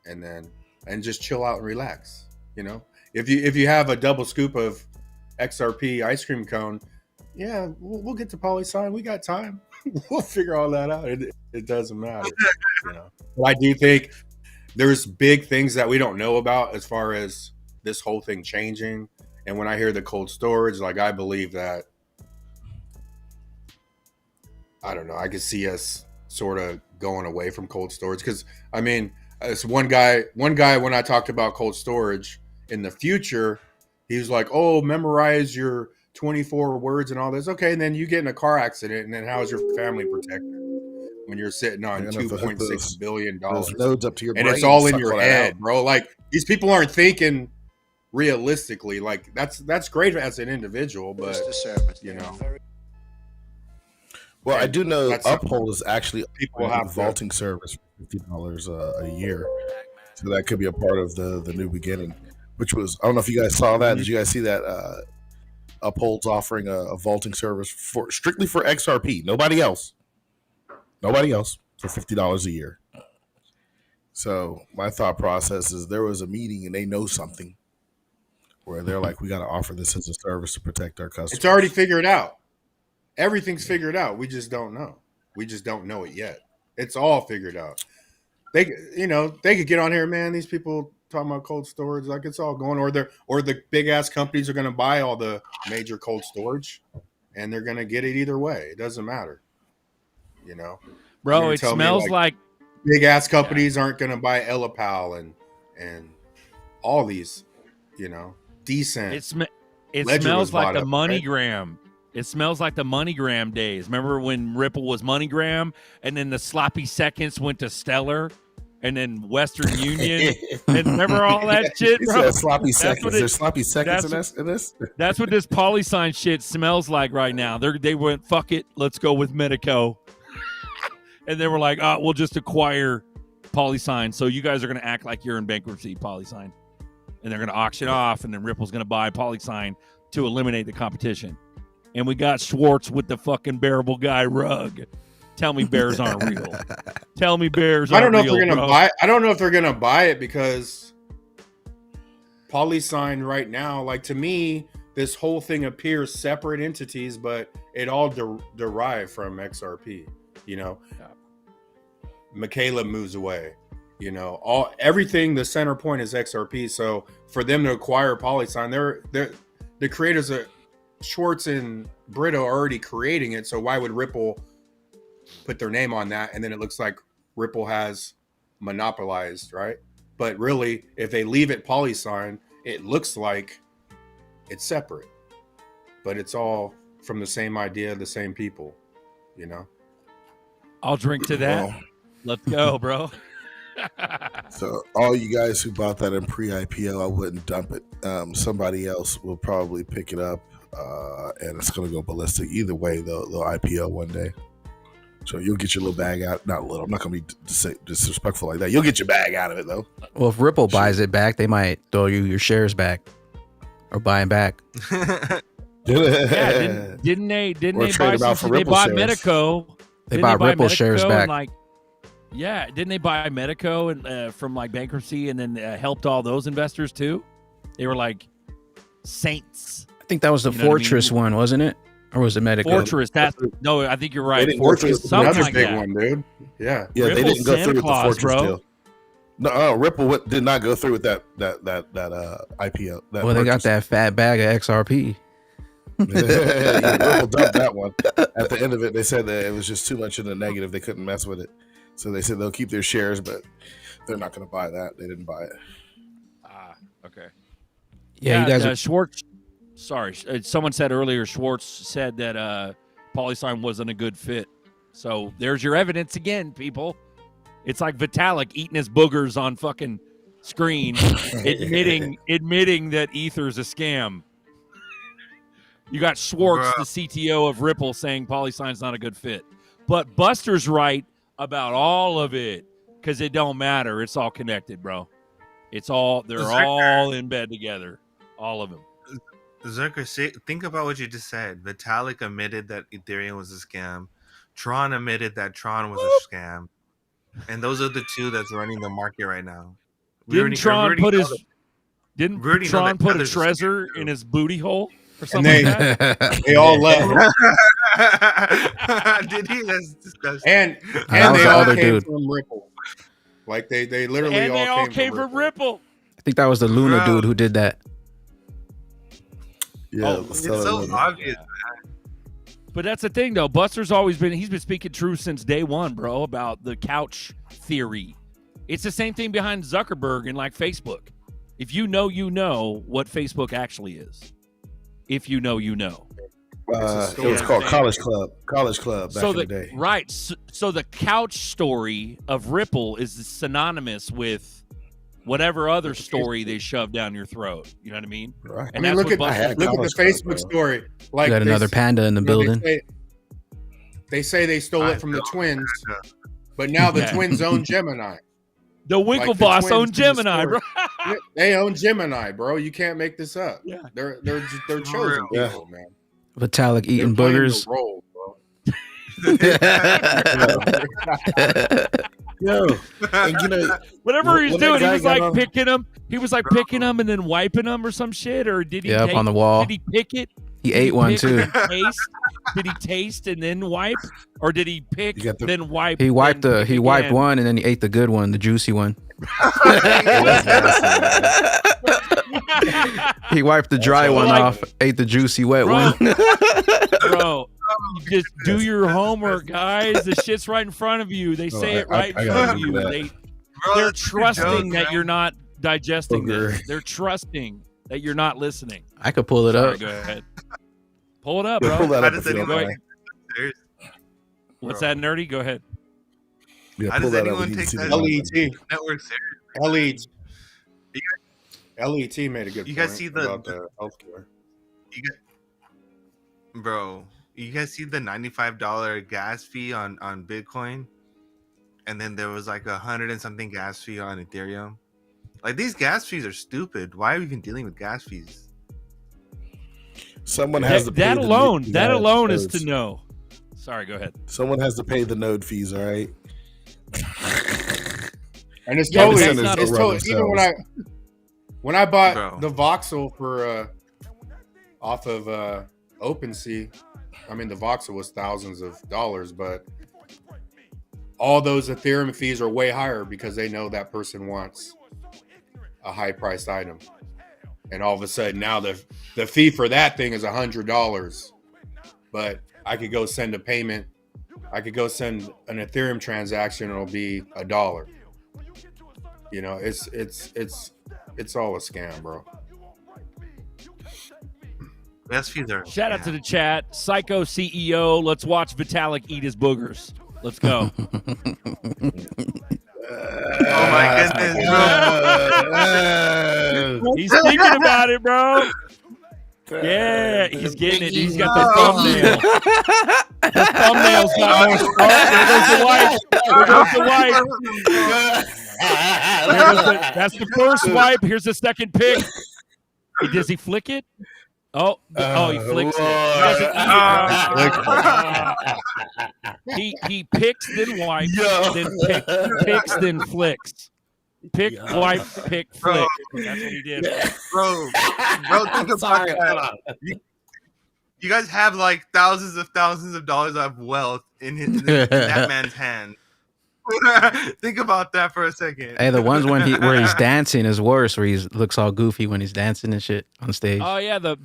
and just chill out and relax. You know, if you have a double scoop of XRP ice cream cone, yeah, we'll get to PolySign. We got time. We'll figure all that out. It doesn't matter, you know. But I do think there's big things that we don't know about as far as this whole thing changing. And when I hear the cold storage, like I believe that, I don't know, I could see us sort of going away from cold storage. Because I mean, it's one guy when I talked about cold storage in the future, he was like, "Oh, memorize your 24 words and all this." Okay, and then you get in a car accident, and then how is your family protected when you're sitting on $2.6 billion? Nodes up to your and brain, it's all in your head, bro. Like these people aren't thinking realistically. Like that's great as an individual, but you know. Well, I do know Uphold is actually a vaulting service for $50 a year, so that could be a part of the new beginning. Which was, I don't know if you guys saw that. Did you guys see that? Uphold's offering a vaulting service strictly for XRP, nobody else for $50 a year. So my thought process is there was a meeting and they know something where they're like, we got to offer this as a service to protect our customers. It's already figured out. Everything's figured out. We just don't know. We just don't know it yet. It's all figured out. They could get on here, man. These people talking about cold storage, like it's all going, or the big ass companies are going to buy all the major cold storage, and they're going to get it either way. It doesn't matter, you know. Bro, it smells like big ass companies aren't going to buy Ellipal and all these, you know, decent. It smells like the MoneyGram. Right? It smells like the MoneyGram days. Remember when Ripple was MoneyGram, and then the sloppy seconds went to Stellar? And then Western Union. And remember all that shit, bro? Sloppy seconds. There's sloppy seconds in this? That's what this PolySign shit smells like right now. They went, fuck it, let's go with Medico. And they were like, we'll just acquire PolySign. So you guys are going to act like you're in bankruptcy, PolySign, and they're going to auction off, and then Ripple's going to buy PolySign to eliminate the competition. And we got Schwartz with the fucking bearable guy rug. Tell me bears aren't real. Tell me bears aren't real. I don't know if they're gonna buy. I don't know if they're gonna buy it because PolySign right now, like to me, this whole thing appears separate entities, but it all derived from XRP. You know, Michaela moves away. You know, everything. The center point is XRP. So for them to acquire PolySign, they're the creators of Schwartz and Brito are already creating it. So why would Ripple put their name on that? And then it looks like Ripple has monopolized, right? But really, if they leave it PolySign, it looks like it's separate, but it's all from the same idea, the same people, you know? I'll drink to that. Well, let's go, bro. So all you guys who bought that in pre-IPO, I wouldn't dump it. Somebody else will probably pick it up, and it's going to go ballistic. Either way, they'll IPO one day. So you'll get your little bag out. Not little. I'm not going to be disrespectful like that. You'll get your bag out of it, though. Well, if Ripple buys it back, they might throw you your shares back or buy them back. Yeah, didn't they buy some, they bought Medico? They bought Ripple shares back. Like, yeah, didn't they buy Medico and from like bankruptcy and then helped all those investors too? They were like saints. I think that was the Fortress one, wasn't it? Or was it Medico? Fortress. No, I think you're right. Fortress, something another like big that. one, dude. Yeah, yeah. They didn't go through with the Fortress bro. deal. No, Ripple did not go through with that IPO. Well, they got that fat bag of XRP. Ripple dumped that one. At the end of it, they said that it was just too much in the negative. They couldn't mess with it. So they said they'll keep their shares, but they're not going to buy that. They didn't buy it. Okay. Yeah, you guys. Schwartz. Sorry, someone said earlier. Schwartz said that PolySign wasn't a good fit. So there's your evidence again, people. It's like Vitalik eating his boogers on fucking screen, admitting that Ether's a scam. You got Schwartz, the CTO of Ripple, saying PolySign's not a good fit. But Buster's right about all of it because it don't matter. It's all connected, bro. They're all in bed together, all of them. Zerker, think about what you just said. Vitalik admitted that Ethereum was a scam. Tron admitted that Tron was a scam. And those are the two that's running the market right now. Didn't Tron put a treasure in his booty hole or something like that? They all left. Did he? That's disgusting. And they all came from Ripple. Like they literally and they all came from Ripple. I think that was the Luna dude who did that. Yeah, it's so obvious, man. But that's the thing, though. Buster's he's been speaking true since day one, bro, about the couch theory. It's the same thing behind Zuckerberg and like Facebook. If you know what Facebook actually is. If you know, you know. It was called College Club. College Club back in the day. Right. So the couch story of Ripple is synonymous with whatever other story they shove down your throat. You know what I mean? Right. I mean, look at the Facebook story. Like, got another panda in the building. They say they stole it from the twins, but now the twins own Gemini. The Winklevoss own Gemini, bro. They own Gemini, bro. You can't make this up. Yeah. They're chosen people, man. Vitalik eating boogers. Role, bro. Yo, and you know, whatever he's doing, he was like picking them. He was like picking them and then wiping them or some shit. Or did he? Up on the wall. Did he pick it? He ate one too. Did he taste and then wipe, or did he pick then wipe? He wiped one and then he ate the good one, the juicy one. He wiped the dry one off, ate the juicy wet one. Bro, just do your homework, guys. The shit's right in front of you. They say it right in front of you. They're trusting that you're not digesting this. They're trusting that you're not listening. I could pull it up. Go ahead. Pull it up, bro. Pull that up What's that, nerdy? Go ahead. Yeah, how does anyone take that network serious? LET made a good point. You guys see the healthcare. Bro, you guys see the $95 gas fee on Bitcoin? and then there was like 100 and something gas fee on Ethereum. Like, these gas fees are stupid. Why are we even dealing with gas fees? Someone has to pay that alone. the That alone is nodes. to know. Sorry, go ahead. Someone has to pay the node fees. All right. And it's Yeah, but totally, that's not it's a- totally even when I bought Bro. the voxel for off of OpenSea, I mean the voxel was thousands of dollars, but all those Ethereum fees are way higher because they know that person wants a high priced item. And all of a sudden now the fee for that thing is $100. But I could go send a payment. I could go send an Ethereum transaction. It'll be $1. You know, it's all a scam, bro. Gas fees are. Shout out to the chat. Psycho CEO. Let's watch Vitalik eat his boogers. Let's go. Oh my goodness, bro. He's thinking about it, bro. Yeah, he's getting it. He's got the thumbnail. The thumbnail's got more. Oh, there goes the wipe. There goes the wipe. That's the first wipe. Here's the second pick. Does he flick it? Oh, he flicks it. He picks, then wipes, then picks, then flicks. Pick, wipe, pick, flick. That's what he did. Bro, think about that. You guys have like thousands of dollars of wealth in that man's hand. Think about that for a second. Hey, the ones where he's dancing is worse. Where he looks all goofy when he's dancing and shit on stage. Oh yeah, the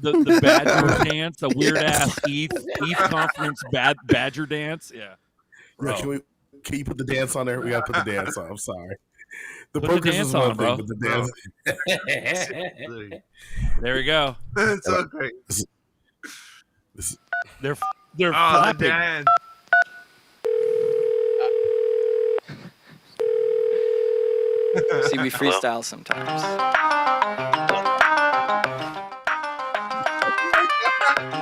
Badger dance, the weird ass ETH conference Badger dance. Yeah. Yeah, can you put the dance on there? We gotta put the dance on. I'm sorry. The Put the brokers dance is on, one bro. thing, but the dance. There we go. That's so great. They're the flapping. dance. See, we freestyle sometimes.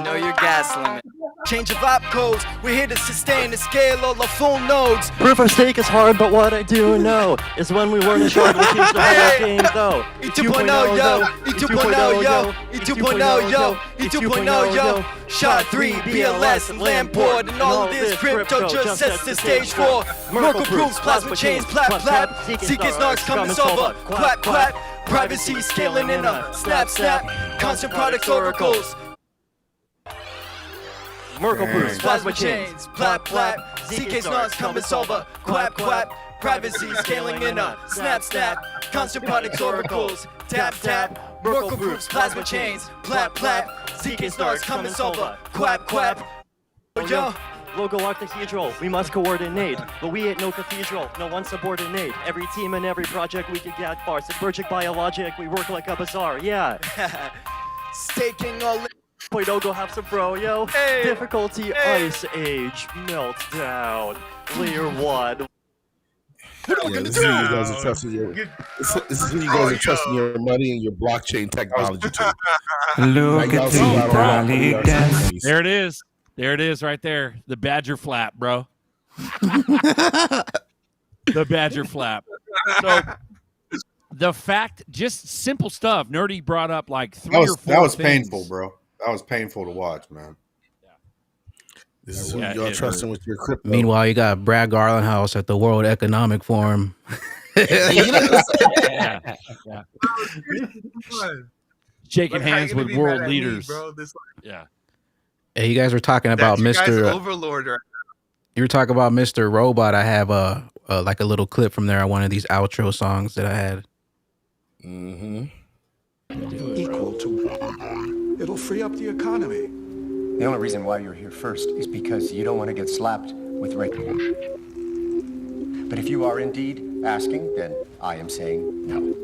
Know your gas limit. Change of op codes, we're here to sustain and scale all the full nodes. Proof of stake is hard, but what I do know is when we weren't assured, we changed the whole game, though. E 2.0, yo, E 2.0, yo, E 2.0, yo, E 2.0, yo. Shot 3, BLS, and Lamport, and all of this crypto just sets the stage for Merkle proofs, plasma chains, plap, plap. Seekers, narcs, coming over, clap, clap. Privacy scaling in a snap, snap. Constant products, oracles. Merkle proofs, Plasma chains, plap, plap. ZK snarks coming solver, quap, quap. Privacy scaling in a snap, snap. Constant products, oracles, tap, tap. Merkle proofs, plasma chains, plap, plap. ZK snarks coming solver, quap, quap. Yo. Logo Art Cathedral, we must coordinate, but we ain't no cathedral, no one subordinate. Every team and every project we could get far. Subvergic biologic, we work like a bazaar, yeah. Staking all. Wait, go have some bro, yo. Hey. Difficulty Ice Age meltdown. Layer 1. Yeah, this is when you guys are trusting your. This is when you guys are trusting your money and your blockchain technology too. Look at the Bali dance. There it is. There it is right there. The Badger flap, bro. The Badger flap. So the fact, just simple stuff. Nerdy brought up like three or four That was things. painful, bro. That was painful to watch, man. This is when you're trusting with your crypto. Meanwhile, you got Brad Garlinghouse at the World Economic Forum. Yeah. Shaking hands with world leaders. Yeah. Hey, you guys were talking about Mr. Overlord. You were talking about Mr. Robot. I have like a little clip from there on one of these outro songs that I had. Equal to it'll free up the economy. The only reason why you're here first is because you don't want to get slapped with regulation. But if you are indeed asking, then I am saying no.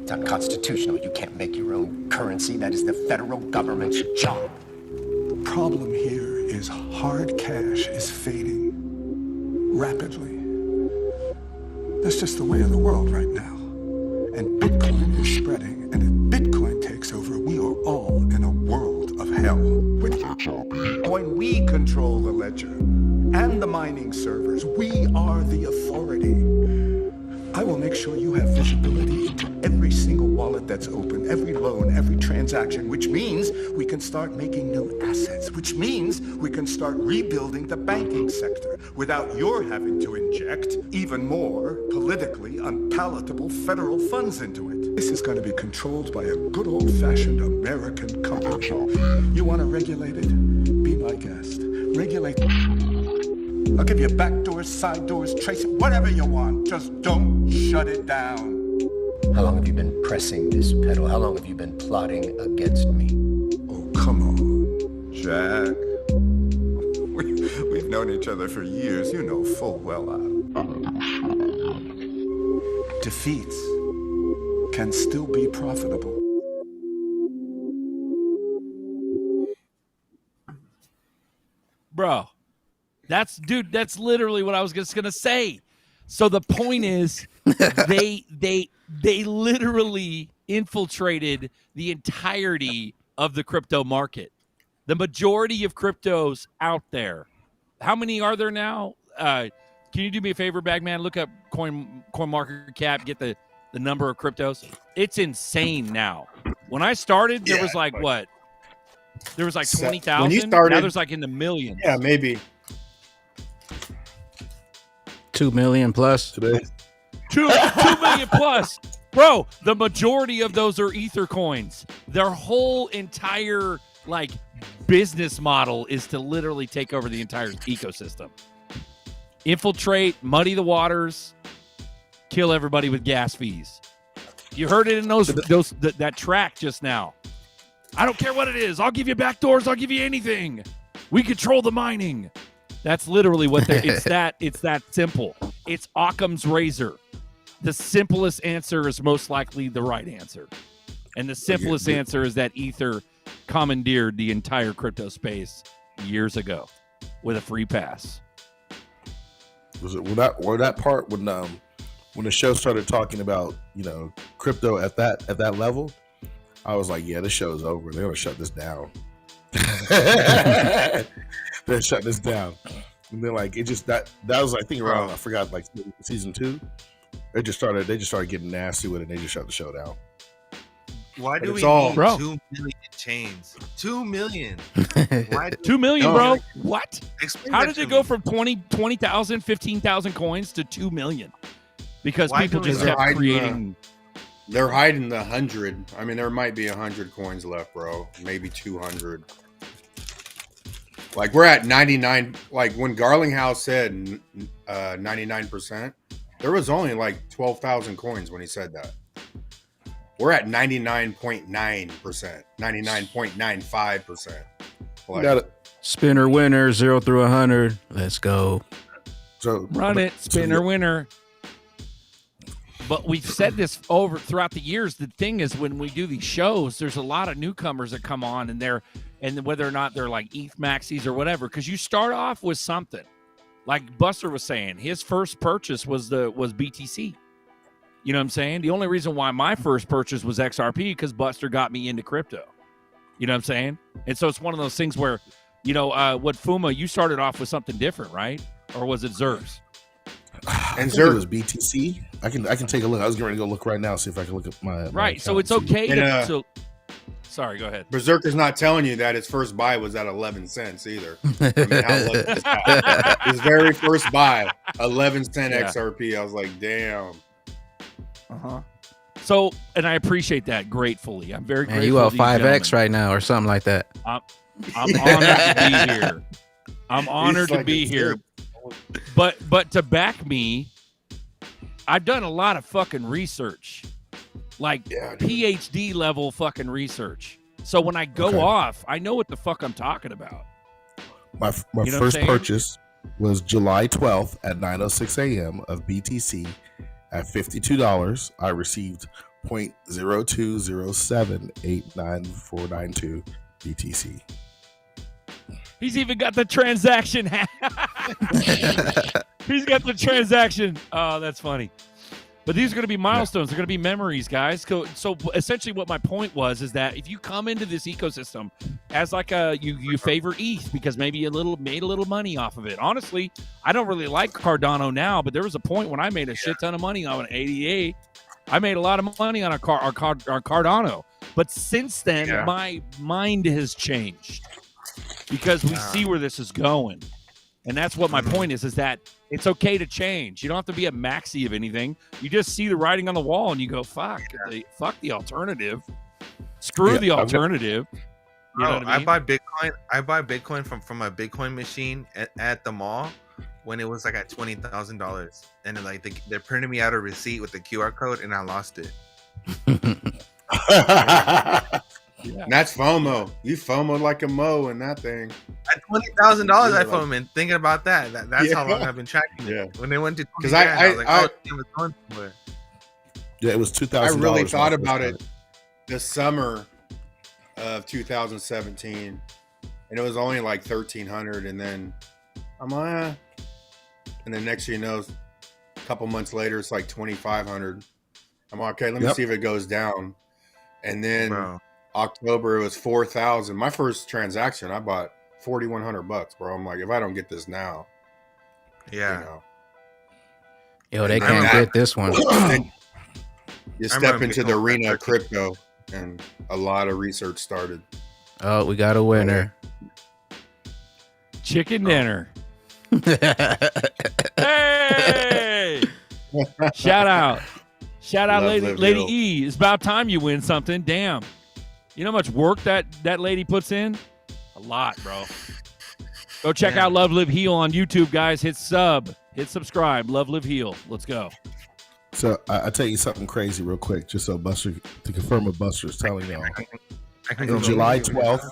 It's unconstitutional. You can't make your own currency. That is the federal government's job. The problem here is hard cash is fading rapidly. That's just the way of the world right now. And Bitcoin is spreading. And if Bitcoin takes over, we are all in a world of hell. When we control the ledger, and the mining servers. We are the authority. I will make sure you have visibility into every single wallet that's open, every loan, every transaction, which means we can start making new assets, which means we can start rebuilding the banking sector without your having to inject even more politically unpalatable federal funds into it. This is going to be controlled by a good old-fashioned American company. You want to regulate it? Be my guest. Regulate I'll give you back doors, side doors, trace it, whatever you want. Just don't shut it down. How long have you been pressing this pedal? How long have you been plotting against me? Oh, come on, Jack. We've known each other for years. You know full well defeats can still be profitable. Bro. That's literally what I was just gonna say. So the point is, they literally infiltrated the entirety of the crypto market. The majority of cryptos out there. How many are there now? Can you do me a favor, Bagman? Look up CoinMarketCap, get the number of cryptos. It's insane now. When I started, there was like what? There was like 20,000. When you started, now there's like in the millions. Yeah, maybe. 2 million plus today. 2 million plus. Bro, the majority of those are Ether coins. Their whole entire like business model is to literally take over the entire ecosystem. Infiltrate, muddy the waters, kill everybody with gas fees. You heard it in that track just now. I don't care what it is. I'll give you backdoors. I'll give you anything. We control the mining. That's literally what it's that simple. It's Occam's razor. The simplest answer is most likely the right answer. And the simplest answer is that Ether commandeered the entire crypto space years ago with a free pass. Was it that part when the show started talking about, crypto at that level? I was like, yeah, this show's over. They're gonna shut this down. They're shutting this down. And then like it just that was I think around I forgot like season 2. They just started getting nasty with it and they just shut the show down. Why do we need 2 million chains? 2 million. Why 2 million, bro? What? Explain How that did to it go me. from 20,000, 15,000 coins to 2 million? Because people just kept creating. They're hiding the 100. I mean, there might be 100 coins left, bro. Maybe 200. Like we're at 99. Like when Garlinghouse said 99%, there was only like 12,000 coins when he said that. We're at 99.9%, 99.95%. Like, got it. Spinner winner 0 through 100. Let's go. So run it, spinner winner. But we've said this over throughout the years. The thing is, when we do these shows, there's a lot of newcomers that come on, and whether or not they're like ETH maxis or whatever, because you start off with something. Like Buster was saying, his first purchase was BTC. You know what I'm saying? The only reason why my first purchase was XRP because Buster got me into crypto. You know what I'm saying? And so it's one of those things where, what Fuma, you started off with something different, right? Or was it Zers? And Zerg was BTC. I can take a look. I was going to go look right now, see if I can look at my right. So it's okay to. Sorry, go ahead. Berserker's not telling you that his first buy was at 11 cents either. I mean, how low is this guy? His very first buy, 11 cent XRP. I was like, damn. So, and I appreciate that gratefully. I'm very grateful. Man, you owe 5X right now or something like that. I'm honored to be here. I'm honored to be here. But to back me, I've done a lot of fucking research. Like PhD level fucking research. So when I go off, I know what the fuck I'm talking about. My first purchase was July 12th at 9:06 a.m. of BTC at $52. I received 0.020789492 BTC. He's even got the transaction. He's got the transaction. Oh, that's funny. But these are going to be milestones. They're going to be memories, guys. So essentially what my point was is that if you come into this ecosystem as like you favor ETH because maybe made a little money off of it. Honestly, I don't really like Cardano now, but there was a point when I made a shit ton of money on an 88. I made a lot of money on our Cardano. But since then, my mind has changed because we see where this is going. And that's what my point is that it's okay to change. You don't have to be a maxi of anything. You just see the writing on the wall and you go, fuck the alternative. Screw the alternative. You know what I mean? I buy Bitcoin from a Bitcoin machine at the mall when it was like at $20,000. And then, like they printed me out a receipt with the QR code and I lost it. And that's FOMO. You FOMO like a mo in that thing. At $20,000, I FOMO. And thinking about that's how long I've been tracking it. Yeah. When they went to because I was like, oh, it was going somewhere. Yeah, it was $2,000. I really thought about it the summer of 2017, and it was only like 1,300, and then I'm like, and then next thing you know, a couple months later, it's like 2,500. I'm like, okay, let me see if it goes down, and then October it was 4,000. My first transaction, I bought $4,100, bro. I'm like, if I don't get this now, yo, they can't get this one. You step into the arena of crypto, and a lot of research started. Oh, we got a winner. Chicken dinner. Hey! Shout out, Lady E. It's about time you win something. Damn. You know how much work that lady puts in? A lot, bro. Go check out Love Live Heal on YouTube, guys. Hit subscribe. Love Live Heal. Let's go. So I tell you something crazy real quick, just so Buster to confirm what Buster's telling y'all. On July 12th,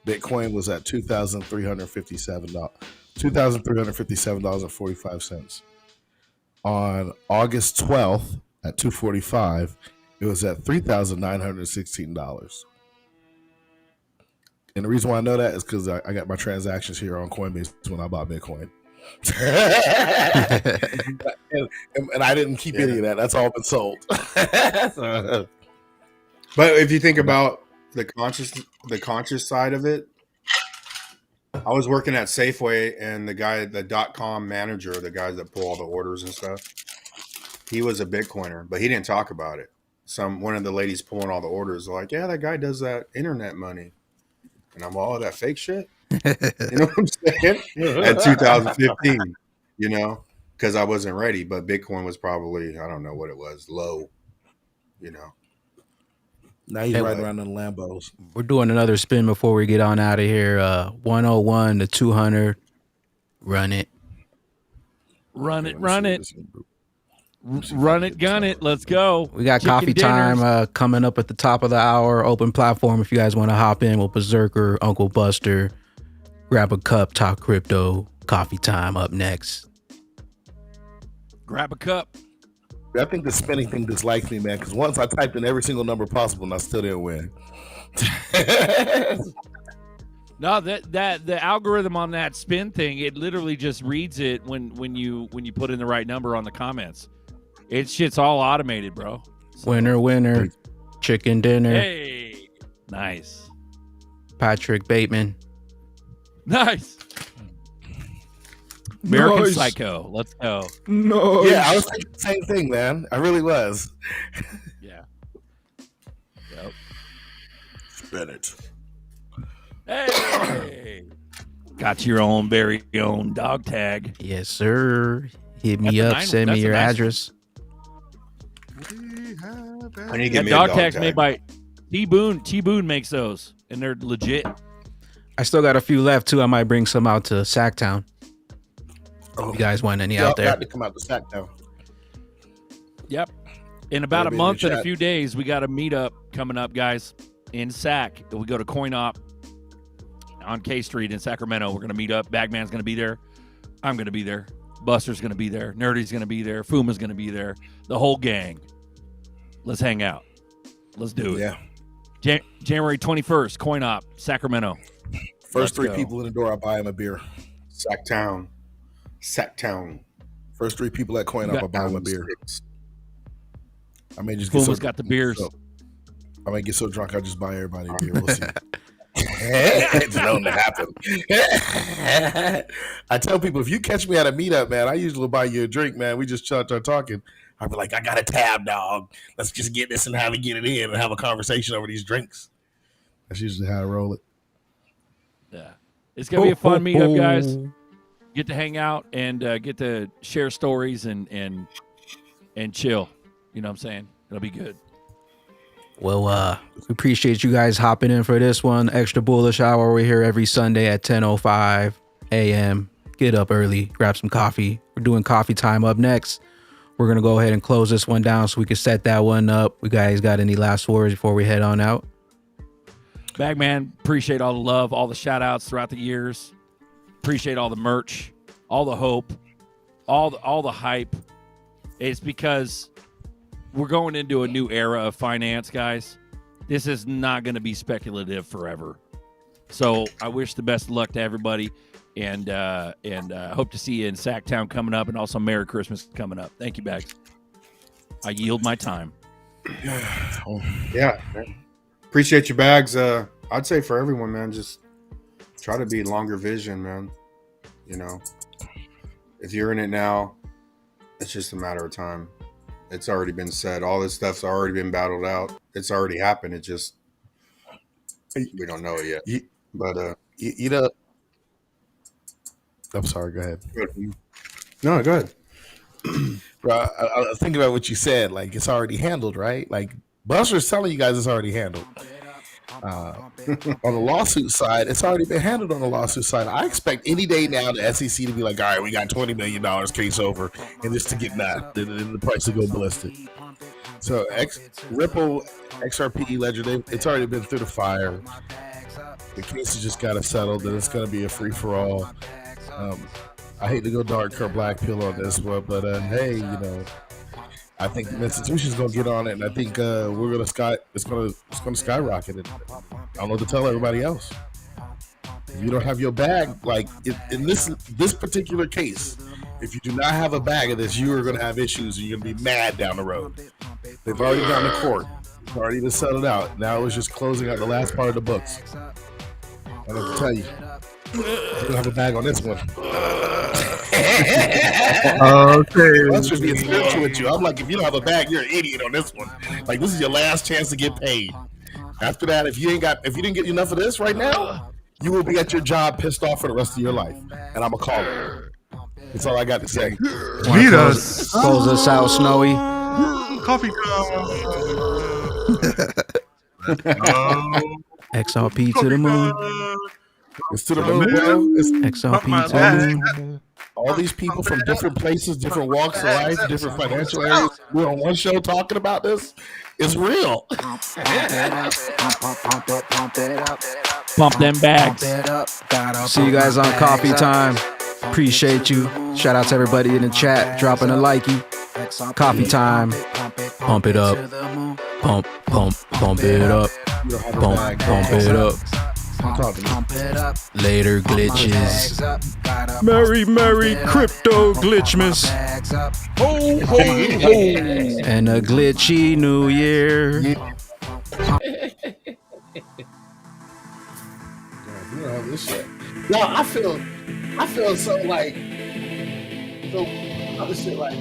Bitcoin was at $2,357.45. On August 12th at 2:45, it was at $3,916. And the reason why I know that is because I got my transactions here on Coinbase when I bought Bitcoin. and I didn't keep any of that. That's all been sold. But if you think about the conscious side of it, I was working at Safeway, and the .com manager, the guys that pull all the orders and stuff, he was a Bitcoiner, but he didn't talk about it. One of the ladies pulling all the orders was like, yeah, that guy does that internet money. And I'm all that fake shit. You know what I'm saying? At 2015, because I wasn't ready. But Bitcoin was probably, I don't know what it was, low, Now he's riding around in Lambos. We're doing another spin before we get on out of here. 101 to 200. Run it. Run it. Run it, gun it. Let's go. We got coffee time coming up at the top of the hour. Open platform if you guys want to hop in with Berserker, Uncle Buster. Grab a cup, talk crypto. Coffee time up next. Grab a cup. I think the spinning thing dislikes me, man, because once I typed in every single number possible and I still didn't win. No, that the algorithm on that spin thing, it literally just reads it when you put in the right number on the comments. Shit's all automated, bro. So. Winner. Chicken dinner. Hey. Nice. Patrick Bateman. Nice. American Psycho. Let's go. No. Yeah, I was thinking the same thing, man. I really was. Yeah. Yep. Spin it. Hey. Got your own very own dog tag. Yes, sir. Hit me up. Send me your address. I need to get me dog a tags tag. made by T-Boone. T-Boone makes those, and they're legit. I still got a few left too. I might bring some out to Sacktown. You guys want any out there? Got to come out to Sacktown. Yep. In about a month and a few days, we got a meetup coming up, guys, in Sac. We go to CoinOp on K Street in Sacramento. We're going to meet up. Bagman's going to be there. I'm going to be there. Buster's going to be there. Nerdy's going to be there. Fuma's going to be there. The whole gang. Let's hang out. Let's do it. Yeah. January 21st, CoinOp, Sacramento. First three people in the door, I buy them a beer. Sacktown. First First 3 people that coin up, I'll buy 1 beer. I may just get Fuma's got the beers. I might get so drunk I'll just buy everybody a beer. We'll see. It's known to happen. I tell people, if you catch me at a meetup, man, I usually buy you a drink, man. We just start talking. I'll be like, I got a tab, dog. Let's just get this and have it get it in and have a conversation over these drinks. That's usually how I roll it. Yeah. It's going to be a fun meetup, guys. Get to hang out and get to share stories and chill. You know what I'm saying? It'll be good. Well, we appreciate you guys hopping in for this one. Extra Bullish Hour. We're here every Sunday at 10:05 a.m. Get up early, grab some coffee. We're doing coffee time up next. We're going to go ahead and close this one down so we can set that one up. You guys got any last words before we head on out? Bagman, appreciate all the love, all the shout outs throughout the years. Appreciate all the merch, all the hope, all the hype. It's because we're going into a new era of finance, guys. This is not going to be speculative forever. So I wish the best of luck to everybody, and hope to see you in Sacktown coming up, and also Merry Christmas coming up. Thank you, Bags. I yield my time. Yeah, man. Appreciate your Bags. I'd say for everyone, man, just try to be longer vision, man. You know, if you're in it now, it's just a matter of time. It's already been said. All this stuff's already been battled out. It's already happened. It just, we don't know it yet. But you know, I'm sorry. Go ahead. No, go ahead. Bro, I was thinking about what you said. Like, it's already handled, right? Like, Buster's telling you guys it's already handled. On the lawsuit side, it's already been handled on the lawsuit side. I expect any day now the SEC to be like, all right, we got $20 million case over, and this to get mad, then the price will go ballistic. So Ripple, XRP, Ledger, it's already been through the fire. The case has just got to settle, then it's going to be a free-for-all. I hate to go dark or black pill on this one, but hey, you know, I think the institution's gonna get on it, and I think it's gonna skyrocket. And I don't know what to tell everybody else. If you don't have your bag, like in this particular case, if you do not have a bag of this, you are gonna have issues, and you're gonna be mad down the road. They've already gone to court, it's already been settled out. Now it's just closing out the last part of the books. I don't have to tell you. You don't have a bag on this one. Okay. That's just being spiritual with you. I'm like, if you don't have a bag, you're an idiot on this one. Like, this is your last chance to get paid. After that, if you didn't get enough of this right now, you will be at your job pissed off for the rest of your life. And I'm a caller. That's all I got to say. Meet us. Close us out, Snowy. Coffee. XRP to the moon. It's to the moon, bro. It's XRP to the moon. All these people from different places, different walks of life, different financial areas, we're on one show talking about this. It's real. Pump them bags. See you guys on coffee time. Appreciate you. Shout out to everybody in the chat dropping a likey. Coffee time. Pump it up. Pump it up. Pump it up. Later, glitches. Merry crypto glitchmas. Ho, ho, ho. And a glitchy new year. Yo, I feel so like other shit like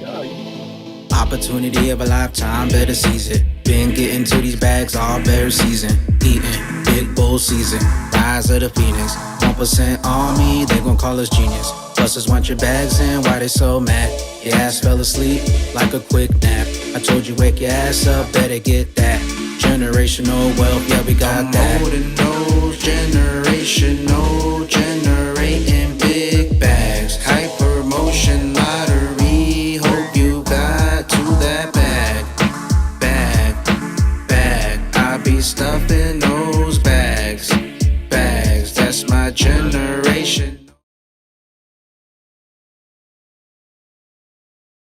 Opportunity of a lifetime, better seize it. Been getting to these bags all bear season. Eating, big bull season. Rise of the phoenix. 1% on me, they gon' call us genius. Busters want your bags in, why they so mad? Your ass fell asleep like a quick nap. I told you wake your ass up, better get that. Generational wealth, yeah, we got that. More than those, generational, generating big bags. Hyper motion lottery, hope you got to that bag. I be stuffing those bags. That's my generation.